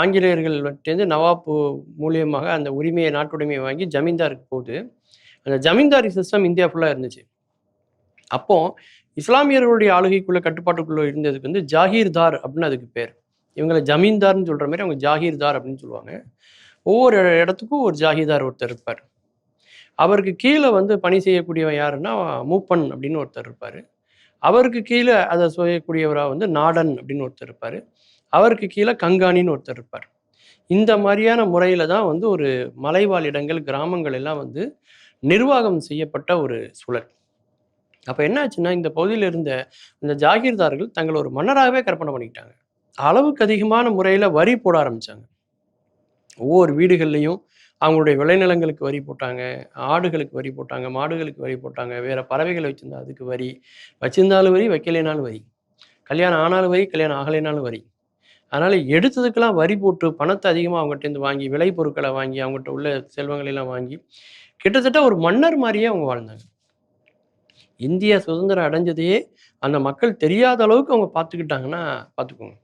ஆங்கிலேயர்கள்ட்டேருந்து நவாப் மூலியமாக அந்த உரிமையை, நாட்டுடைமையை வாங்கி ஜமீன்தாருக்கு போகுது. அந்த ஜமீன்தாரி சிஸ்டம் இந்தியா ஃபுல்லா இருந்துச்சு. அப்போ இஸ்லாமியர்களுடைய ஆளுகைக்குள்ள கட்டுப்பாட்டுக்குள்ள இருந்ததுக்கு வந்து ஜாகீர்தார் அப்படின்னு அதுக்கு பேர். இவங்கள ஜமீன்தார்ன்னு சொல்ற மாரி அவங்க ஜாகீர்தார் அப்படின்னு சொல்லுவாங்க. ஒவ்வொரு இடத்துக்கும் ஒரு ஜாகீர்தார் ஒருத்தர் இருப்பார். அவருக்கு கீழ வந்து பணி செய்யக்கூடியவன் யாருன்னா, மூப்பன் அப்படின்னு ஒருத்தர் இருப்பாரு. அவருக்கு கீழ அத செய்யக்கூடியவரா வந்து நாடன் அப்படின்னு ஒருத்தர் இருப்பாரு. அவருக்கு கீழ கங்காணின்னு ஒருத்தர் இருப்பார். இந்த மாரியான முறையில தான் வந்து ஒரு மலைவாழ் இடங்கள், கிராமங்கள் எல்லாம் வந்து நிர்வாகம் செய்யப்பட்ட ஒரு சூழல். அப்ப என்ன ஆச்சுன்னா, இந்த பகுதியில இருந்த இந்த ஜாகீர்தார்கள் தங்கள ஒரு மன்னராகவே கற்பனை பண்ணிக்கிட்டாங்க. அளவுக்கு அதிகமான முறையில வரி போட ஆரம்பிச்சாங்க. ஒவ்வொரு வீடுகள்லயும் அவங்களுடைய விளைநிலங்களுக்கு வரி போட்டாங்க, ஆடுகளுக்கு வரி போட்டாங்க, மாடுகளுக்கு வரி போட்டாங்க, வேற பறவைகள வச்சிருந்தா அதுக்கு வரி, வச்சிருந்தாலும் வரி, வைக்கலைனாலும் வரி. கல்யாணம் ஆனாலும் வரி, கல்யாணம் ஆகலைனாலும் வரி. அதனால எடுத்ததுக்கெல்லாம் வரி போட்டு பணத்த அதிகமா அவங்கட்டேருந்து வாங்கி, விளை பொருட்கள வாங்கி, அவங்கட்ட உள்ள செல்வங்களை எல்லாம் வாங்கி, கிட்டத்தட்ட ஒரு மன்னர் மாரியே அவங்க வாழ்ந்தாங்க. இந்திய சுதந்திரம் அடைஞ்சதையே அந்த மக்கள் தெரியாத அளவுக்கு அவங்க பார்த்துக்கிட்டாங்கன்னா பார்த்துக்கோங்க.